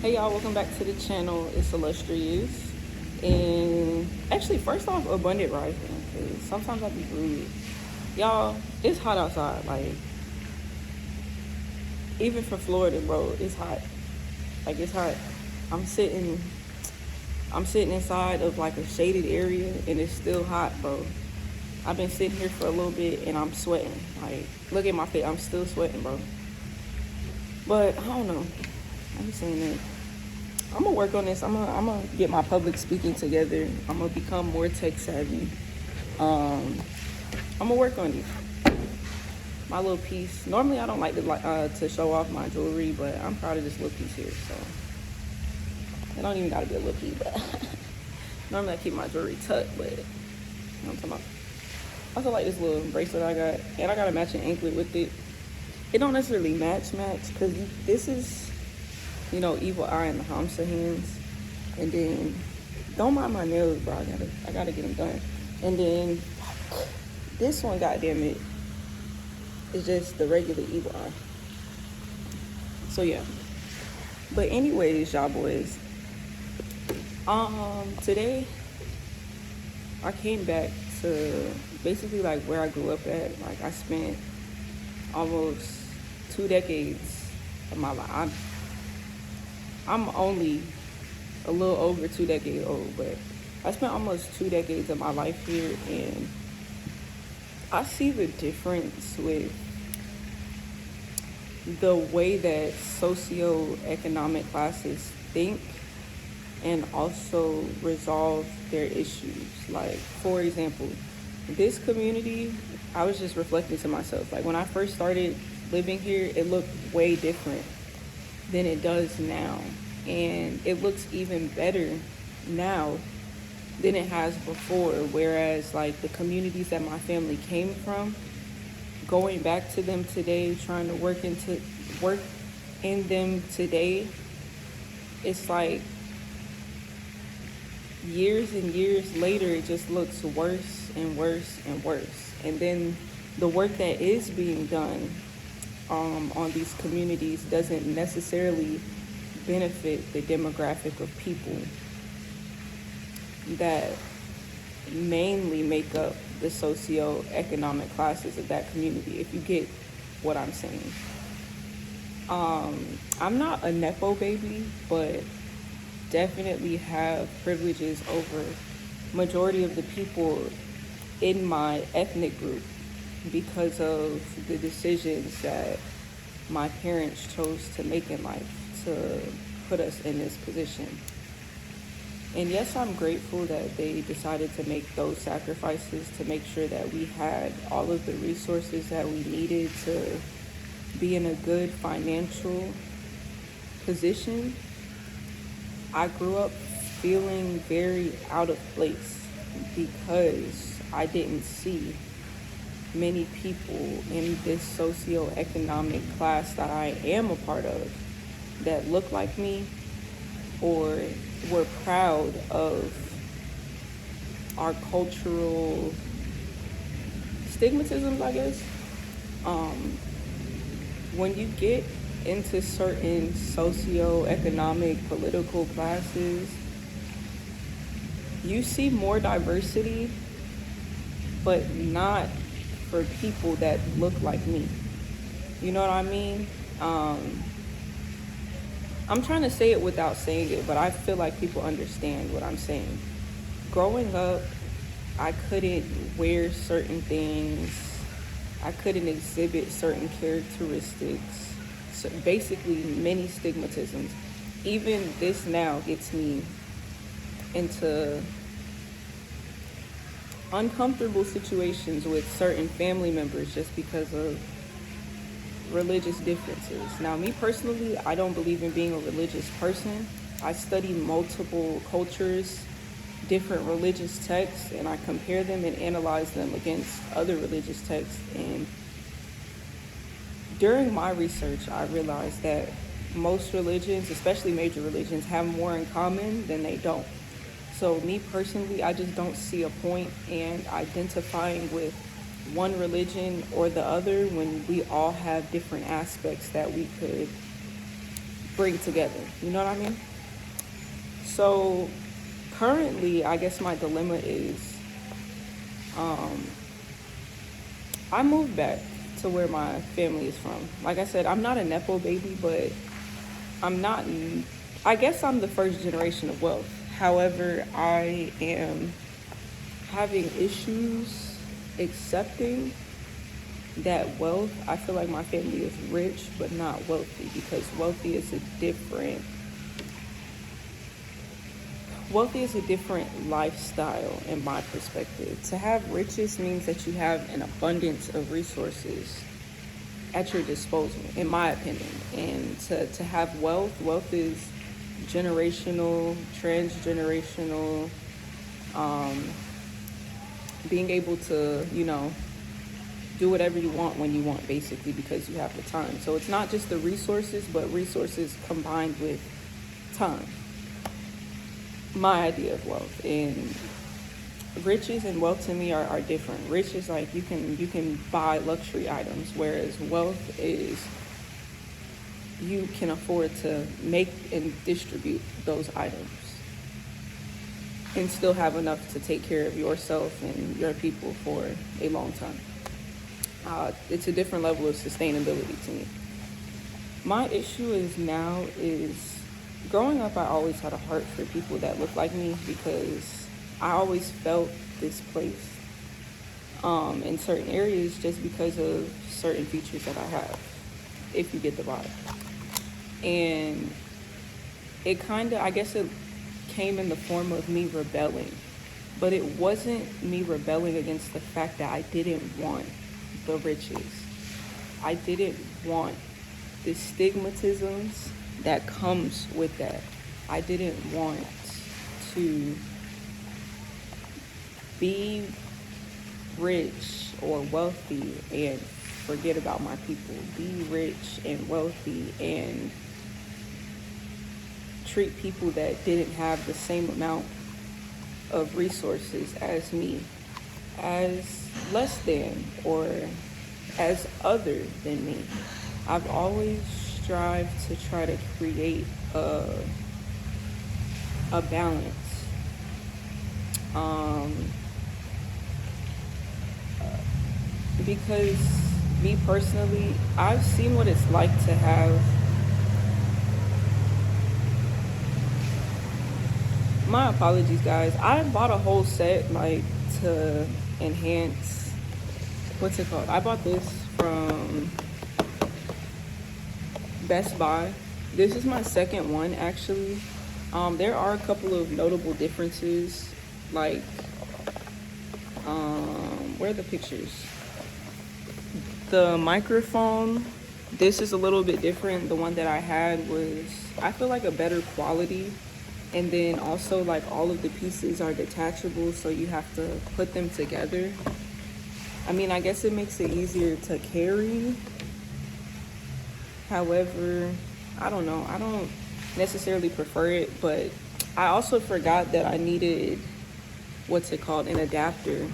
Hey y'all, welcome back to the channel. It's Illustrious. And actually, first off, abundant rising, because sometimes I be rude. Y'all, it's hot outside. Like, even for Florida, bro, it's hot. Like, it's hot. I'm sitting I'm sitting inside of like a shaded area and it's still hot, bro. I've been sitting here for a little bit and I'm sweating. Like, look at my face, I'm still sweating, bro. But I don't know. I'm saying that I'm gonna work on this. I'm gonna get my public speaking together. I'm gonna become more tech savvy. I'm gonna work on it. My little piece. Normally, I don't like to show off my jewelry, but I'm proud of this little piece here. So it don't even gotta be a little piece. But normally, I keep my jewelry tucked. But you know what I'm talking about. I also like this little bracelet I got, and I got a matching anklet with it. It don't necessarily match because this is, evil eye in the Hamsa hands. And then don't mind my nails, bro. I gotta get them done. And then this one, goddamn it, is just the regular evil eye. So yeah. But anyways, y'all boys. Today I came back to basically like where I grew up at. Like I spent almost 2 decades of my life. I'm only a little over 2 decades old, but I spent almost 2 decades of my life here, and I see the difference with the way that socioeconomic classes think and also resolve their issues. Like, for example, this community, I was just reflecting to myself. Like, when I first started living here, it looked way different than it does now. And it looks even better now than it has before. Whereas, like, the communities that my family came from, going back to them today, trying to work in them today, it's like years and years later, it just looks worse and worse and worse. And then the work that is being done on these communities doesn't necessarily benefit the demographic of people that mainly make up the socio-economic classes of that community, if you get what I'm saying. I'm not a Nepo baby, but definitely have privileges over majority of the people in my ethnic group because of the decisions that my parents chose to make in life to put us in this position. And yes, I'm grateful that they decided to make those sacrifices to make sure that we had all of the resources that we needed to be in a good financial position. I grew up feeling very out of place because I didn't see many people in this socioeconomic class that I am a part of that look like me or were proud of our cultural stigmatisms, I guess. When you get into certain socioeconomic political classes, you see more diversity, but not for people that look like me. You know what I mean? I'm trying to say it without saying it, but I feel like people understand what I'm saying. Growing up, I couldn't wear certain things. I couldn't exhibit certain characteristics. So basically, many stigmatisms. Even this now gets me into uncomfortable situations with certain family members just because of religious differences. Now, me personally, I don't believe in being a religious person. I study multiple cultures, different religious texts, and I compare them and analyze them against other religious texts. And during my research, I realized that most religions, especially major religions, have more in common than they don't. So me personally, I just don't see a point in identifying with one religion or the other when we all have different aspects that we could bring together. You know what I mean? So currently, I guess my dilemma is um, I moved back to where my family is from. Like I said, I'm not a Nepo baby, but I'm not, I guess I'm the first generation of wealth. However, I am having issues accepting that wealth. I feel like my family is rich, but not wealthy, because wealthy is a different lifestyle in my perspective. To have riches means that you have an abundance of resources at your disposal, in my opinion. And to have wealth is generational, transgenerational, um, being able to, do whatever you want when you want, basically, because you have the time. So it's not just the resources, but resources combined with time. My idea of wealth. And riches and wealth to me are different. Riches, like, you can buy luxury items, whereas wealth is you can afford to make and distribute those items and still have enough to take care of yourself and your people for a long time. It's a different level of sustainability to me. My issue is growing up, I always had a heart for people that look like me, because I always felt displaced in certain areas just because of certain features that I have, if you get the vibe. And it I guess it came in the form of me rebelling. But it wasn't me rebelling against the fact that I didn't want the riches. I didn't want the stigmatisms that comes with that. I didn't want to be rich or wealthy and forget about my people. Be rich and wealthy and treat people that didn't have the same amount of resources as me as less than or as other than me. I've always strived to try to create a balance. Because me personally, I've seen what it's like to have, my apologies guys, I bought a whole set like to enhance, what's it called? I bought this from Best Buy. This is my second one actually. There are a couple of notable differences, like where are the pictures? The microphone, this is a little bit different. The one that I had was, I feel like, a better quality. And then also, like, all of the pieces are detachable, so you have to put them together. I mean, I guess it makes it easier to carry. However, I don't know. I don't necessarily prefer it, but I also forgot that I needed, what's it called, an adapter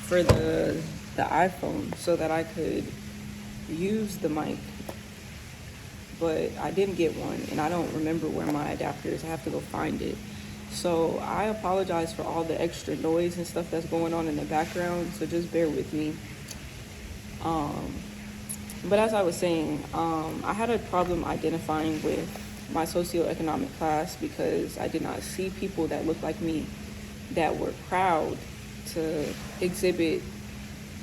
for the iPhone so that I could use the mic. But I didn't get one, and I don't remember where my adapter is. I have to go find it. So I apologize for all the extra noise and stuff that's going on in the background, so just bear with me. But as I was saying, I had a problem identifying with my socioeconomic class because I did not see people that looked like me that were proud to exhibit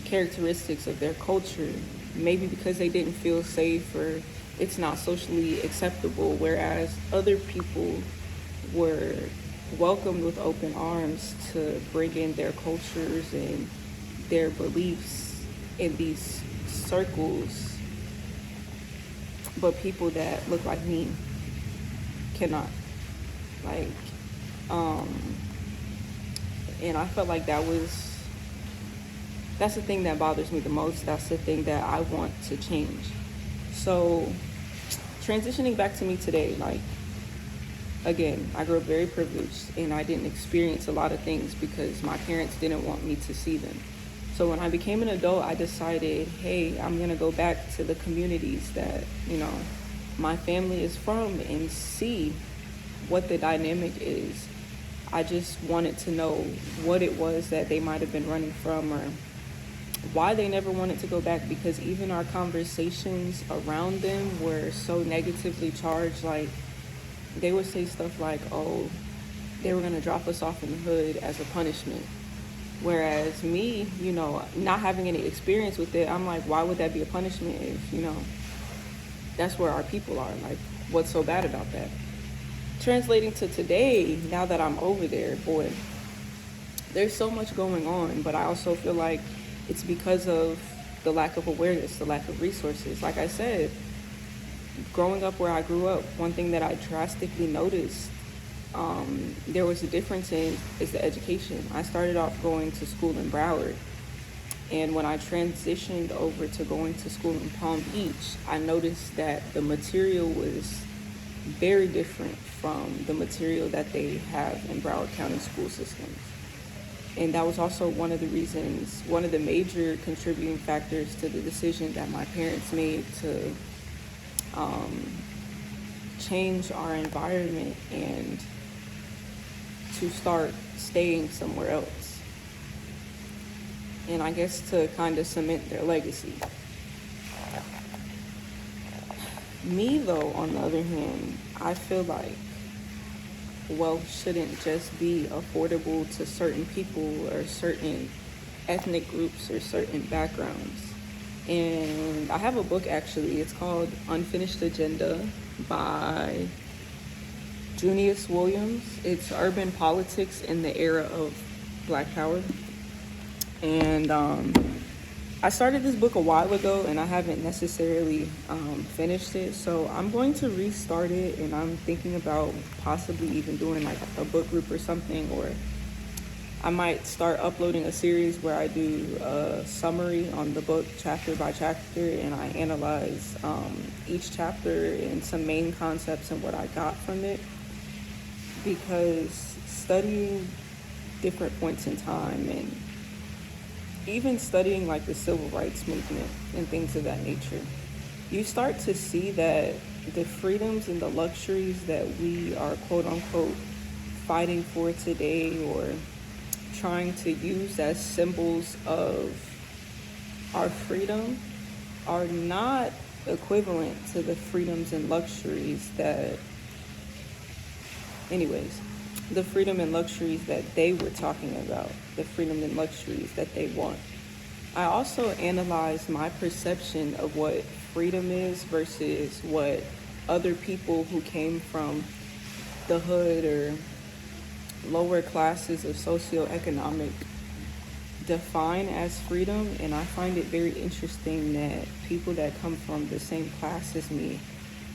characteristics of their culture, maybe because they didn't feel safe or it's not socially acceptable, whereas other people were welcomed with open arms to bring in their cultures and their beliefs in these circles, but people that look like me cannot. Like, and I felt like that's the thing that bothers me the most. That's the thing that I want to change. So transitioning back to me today, like, again, I grew up very privileged and I didn't experience a lot of things because my parents didn't want me to see them. So when I became an adult, I decided, hey, I'm gonna go back to the communities that, my family is from and see what the dynamic is. I just wanted to know what it was that they might have been running from, or why they never wanted to go back, because even our conversations around them were so negatively charged. Like, they would say stuff like, oh, they were going to drop us off in the hood as a punishment. Whereas me, not having any experience with it, I'm like, why would that be a punishment if, that's where our people are? Like, what's so bad about that? Translating to today, now that I'm over there, boy, there's so much going on, but I also feel like it's because of the lack of awareness, the lack of resources. Like I said, growing up where I grew up, one thing that I drastically noticed there was a difference in is the education. I started off going to school in Broward, and when I transitioned over to going to school in Palm Beach, I noticed that the material was very different from the material that they have in Broward County school systems. And that was also one of the major contributing factors to the decision that my parents made to change our environment and to start staying somewhere else. And I guess to kind of cement their legacy. Me, though, on the other hand, I feel like wealth shouldn't just be affordable to certain people or certain ethnic groups or certain backgrounds. And I have a book, actually. It's called Unfinished Agenda by Junius Williams. It's urban politics in the era of Black Power. And I started this book a while ago, and I haven't necessarily finished it. So I'm going to restart it, and I'm thinking about possibly even doing like a book group or something, or I might start uploading a series where I do a summary on the book chapter by chapter, and I analyze each chapter and some main concepts and what I got from it. Because studying different points in time and even studying like the civil rights movement and things of that nature, you start to see that the freedoms and the luxuries that we are quote unquote fighting for today, or trying to use as symbols of our freedom, are not equivalent to the freedoms and luxuries that, the freedom and luxuries that they were talking about, the freedom and luxuries that they want. I also analyzed my perception of what freedom is versus what other people who came from the hood or lower classes of socioeconomic define as freedom. And I find it very interesting that people that come from the same class as me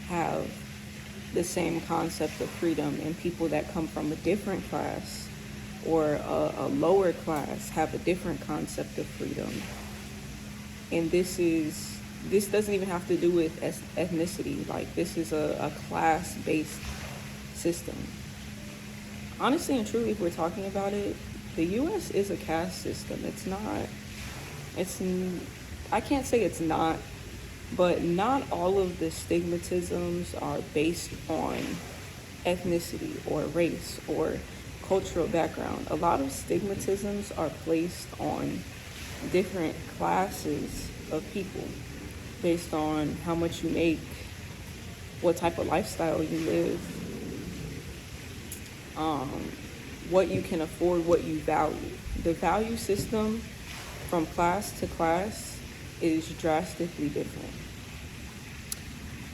have the same concept of freedom, and people that come from a different class or a lower class have a different concept of freedom. And this doesn't even have to do with ethnicity. Like, this is a class-based system. Honestly and truly, if we're talking about it, the U.S. is a caste system. I can't say it's not, but not all of the stigmatisms are based on ethnicity or race or cultural background. A lot of stigmatisms are placed on different classes of people based on how much you make, what type of lifestyle you live, what you can afford, what you value. The value system from class to class is drastically different.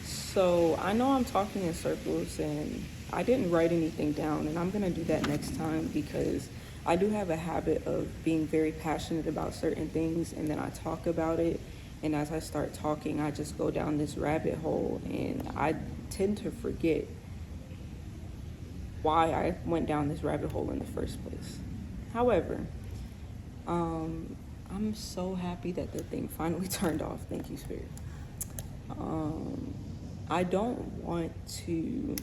So I know I'm talking in circles, and I didn't write anything down, and I'm going to do that next time, because I do have a habit of being very passionate about certain things, and then I talk about it, and as I start talking, I just go down this rabbit hole, and I tend to forget why I went down this rabbit hole in the first place. However, I'm so happy that the thing finally turned off. Thank you, Spirit. I don't want to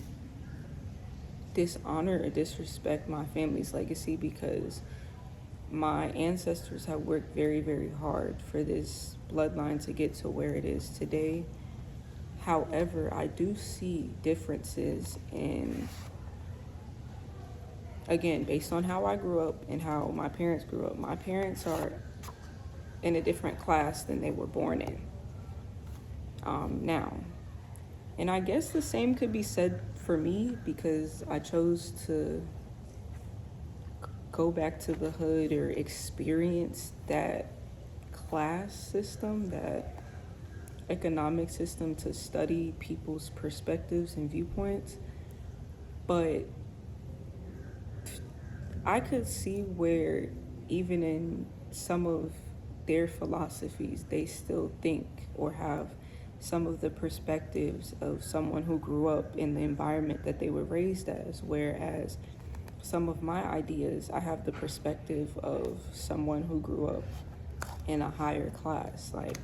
dishonor or disrespect my family's legacy, because my ancestors have worked very, very hard for this bloodline to get to where it is today. However, I do see differences in, again, based on how I grew up and how my parents grew up. My parents are in a different class than they were born in now. And I guess the same could be said for me because I chose to go back to the hood or experience that class system, that economic system to study people's perspectives and viewpoints. But I could see where even in some of their philosophies, they still think or have some of the perspectives of someone who grew up in the environment that they were raised as, whereas some of my ideas, I have the perspective of someone who grew up in a higher class. Like,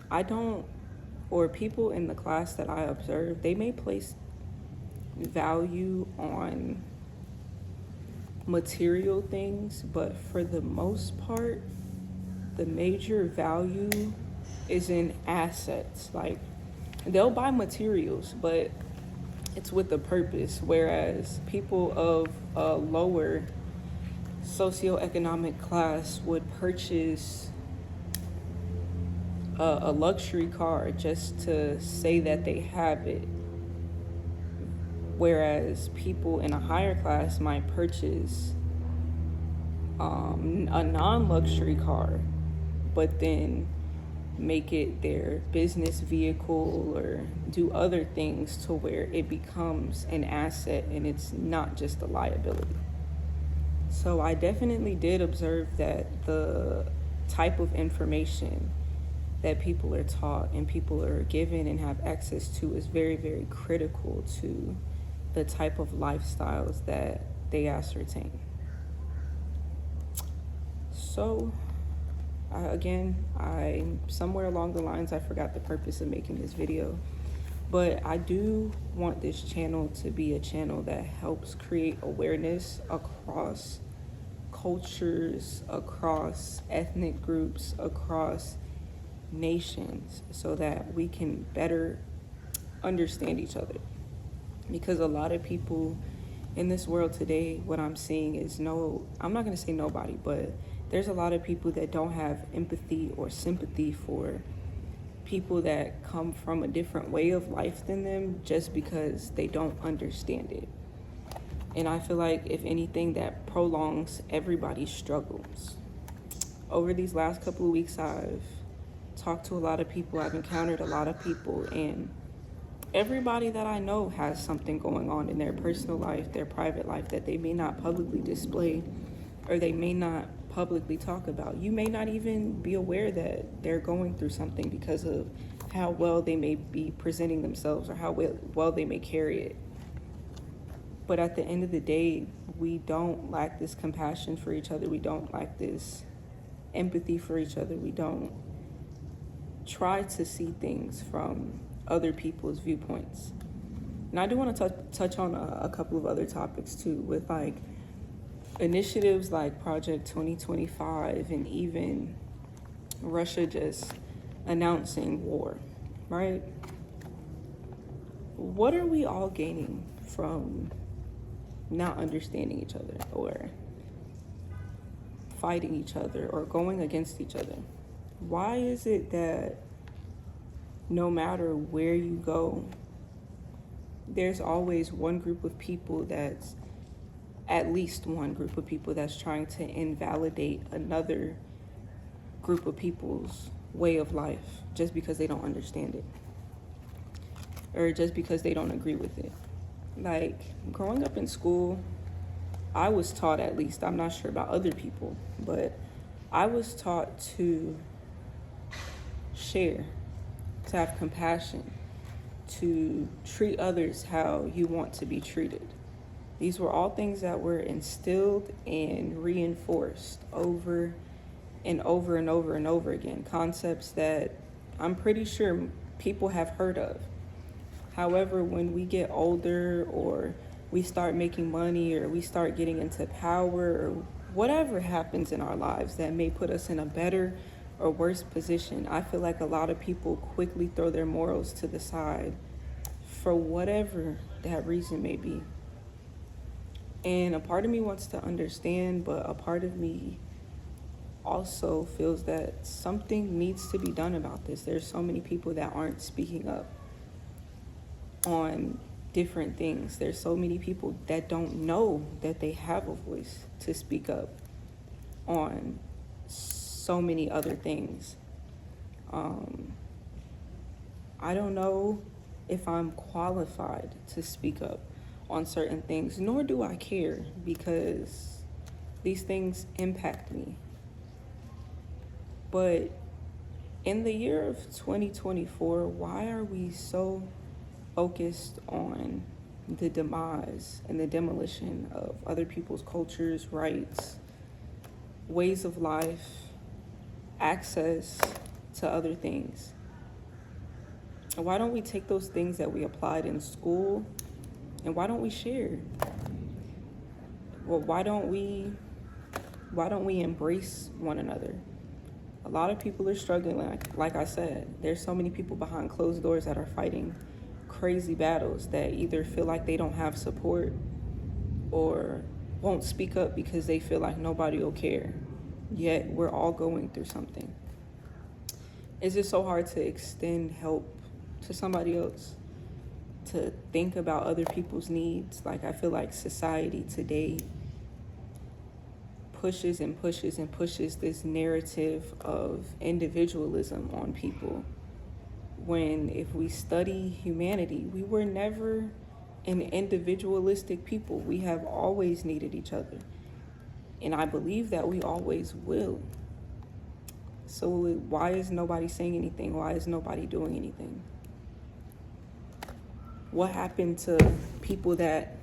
I don't, or people in the class that I observe, they may place value on material things, but for the most part, the major value is in assets. Like, they'll buy materials, but it's with a purpose, whereas people of a lower socioeconomic class would purchase a luxury car just to say that they have it, whereas people in a higher class might purchase a non-luxury car, but then make it their business vehicle or do other things to where it becomes an asset and it's not just a liability. So I definitely did observe that the type of information that people are taught and people are given and have access to is very, very critical to the type of lifestyles that they ascertain. So, I somewhere along the lines, I forgot the purpose of making this video, but I do want this channel to be a channel that helps create awareness across cultures, across ethnic groups, across nations, so that we can better understand each other. Because a lot of people in this world today, what I'm seeing is I'm not going to say nobody, but there's a lot of people that don't have empathy or sympathy for people that come from a different way of life than them just because they don't understand it. And I feel like, if anything, that prolongs everybody's struggles. Over these last couple of weeks, I've talked to a lot of people, I've encountered a lot of people, and everybody that I know has something going on in their personal life, their private life, that they may not publicly display or they may not publicly talk about. You may not even be aware that they're going through something because of how well they may be presenting themselves or how well they may carry it. But at the end of the day, we don't lack this compassion for each other. We don't lack this empathy for each other. We don't try to see things from other people's viewpoints. And I do want to touch on a couple of other topics too, with like initiatives like Project 2025 and even Russia just announcing war, right? What are we all gaining from not understanding each other or fighting each other or going against each other? Why is it that no matter where you go, there's always one group of people that's at least one group of people that's trying to invalidate another group of people's way of life just because they don't understand it or just because they don't agree with it? Like, growing up in school, I was taught, at least, I'm not sure about other people, but I was taught to share, to have compassion, to treat others how you want to be treated. These were all things that were instilled and reinforced over and over and over and over again. Concepts that I'm pretty sure people have heard of. However, when we get older or we start making money or we start getting into power or whatever happens in our lives that may put us in a better or worse position. I feel like a lot of people quickly throw their morals to the side for whatever that reason may be. And a part of me wants to understand, but a part of me also feels that something needs to be done about this. There's so many people that aren't speaking up on different things. There's so many people that don't know that they have a voice to speak up on so many other things. I don't know if I'm qualified to speak up on certain things, nor do I care, because these things impact me. But in the year of 2024, why are we so focused on the demise and the demolition of other people's cultures, rights, ways of life, access to other things? Why don't we take those things that we applied in school and why don't we share? Well, why don't we embrace one another? A lot of people are struggling, like I said. There's so many people behind closed doors that are fighting crazy battles that either feel like they don't have support or won't speak up because they feel like nobody will care. Yet we're all going through something. It's just so hard to extend help to somebody else, to think about other people's needs. Like, I feel like society today pushes and pushes and pushes this narrative of individualism on people, when if we study humanity, we were never an individualistic people. We have always needed each other, and I believe that we always will. So why is nobody saying anything? Why is nobody doing anything? What happened to people that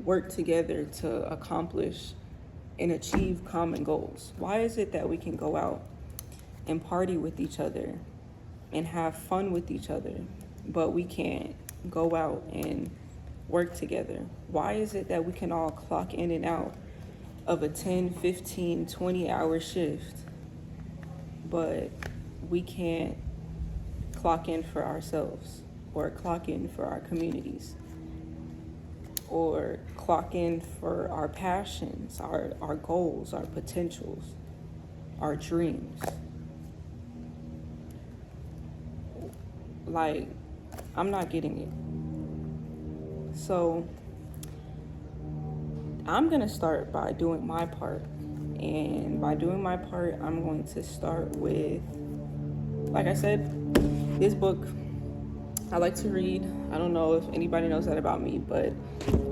work together to accomplish and achieve common goals? Why is it that we can go out and party with each other and have fun with each other, but we can't go out and work together? Why is it that we can all clock in and out of a 10, 15, 20-hour shift, but we can't clock in for ourselves, or clock in for our communities, or clock in for our passions, our goals, our potentials, our dreams? Like, I'm not getting it. So I'm gonna start by doing my part. And by doing my part, I'm going to start with, like I said, this book. I like to read. I don't know if anybody knows that about me, but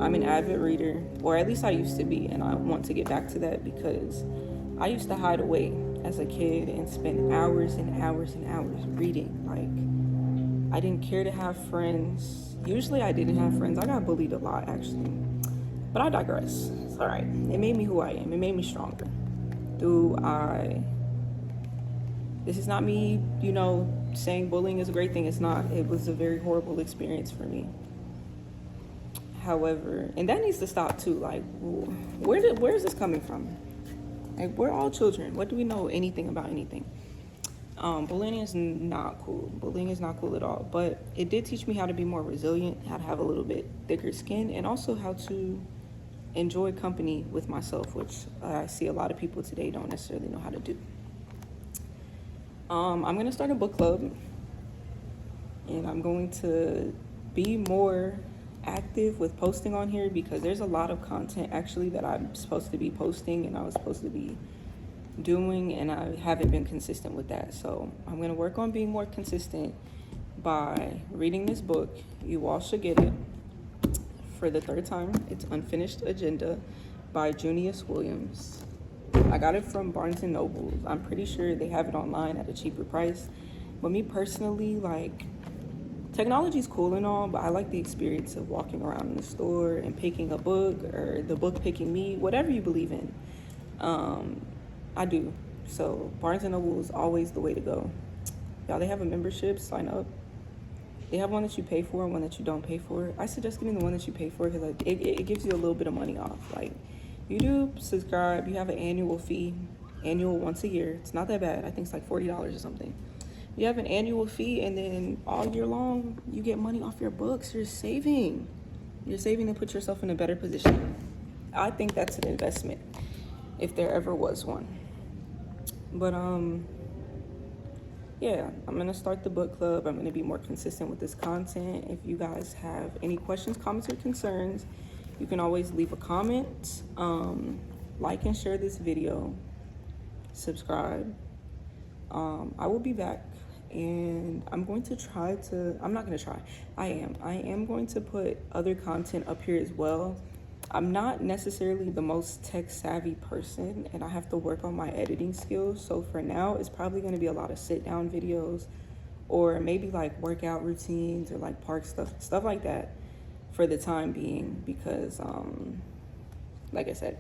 I'm an avid reader, or at least I used to be, and I want to get back to that because I used to hide away as a kid and spend hours and hours and hours reading. Like, I didn't care to have friends. Usually I didn't have friends. I got bullied a lot, actually. But I digress. It's all right. It made me who I am. It made me stronger. This is not me, saying bullying is a great thing. It's not. It was a very horrible experience for me. However, and that needs to stop too. Like, where is this coming from? Like, we're all children. What do we know anything about anything? Bullying is not cool. Bullying is not cool at all. But it did teach me how to be more resilient, how to have a little bit thicker skin, and also how to enjoy company with myself, which I see a lot of people today don't necessarily know how to do. I'm going to start a book club, and I'm going to be more active with posting on here because there's a lot of content actually that I'm supposed to be posting and I was supposed to be doing, and I haven't been consistent with that. So I'm going to work on being more consistent by reading this book. You all should get it for the third time. It's Unfinished Agenda by Junius Williams. I got it from Barnes & Noble. I'm pretty sure they have it online at a cheaper price. But me personally, like, technology's cool and all, but I like the experience of walking around in the store and picking a book, or the book picking me, whatever you believe in. I do. So Barnes & Noble is always the way to go. Y'all, they have a membership. Sign up. They have one that you pay for and one that you don't pay for. I suggest getting the one that you pay for because it gives you a little bit of money off. Like, you do subscribe, you have an annual fee, annual once a year. It's not that bad. I think it's like $40 or something. You have an annual fee, and then all year long, you get money off your books. You're saving. You're saving to put yourself in a better position. I think that's an investment, if there ever was one. But yeah, I'm gonna start the book club. I'm gonna be more consistent with this content. If you guys have any questions, comments, or concerns, you can always leave a comment. Like and share this video. Subscribe. I will be back, and I'm going to try to, I'm not going to try, I am going to put other content up here as well. I'm not necessarily the most tech savvy person, and I have to work on my editing skills. So for now, it's probably going to be a lot of sit down videos, or maybe like workout routines, or like park stuff like that for the time being, because like I said,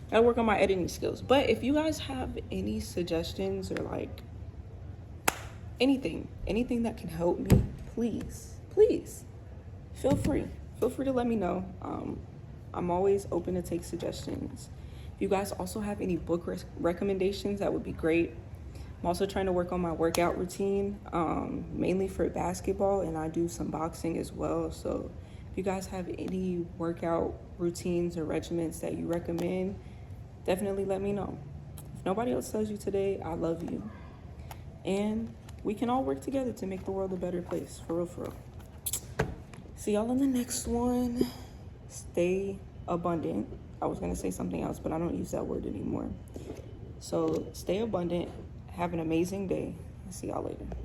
I gotta work on my editing skills. But if you guys have any suggestions, or like anything that can help me, please feel free to let me know. I'm always open to take suggestions. If you guys also have any book recommendations, that would be great. I'm also trying to work on my workout routine, mainly for basketball, and I do some boxing as well. So if you guys have any workout routines or regimens that you recommend, definitely let me know. If nobody else tells you today, I love you. And we can all work together to make the world a better place, for real. See y'all in the next one. Stay abundant. I was gonna say something else, but I don't use that word anymore. So stay abundant. Have an amazing day. See y'all later.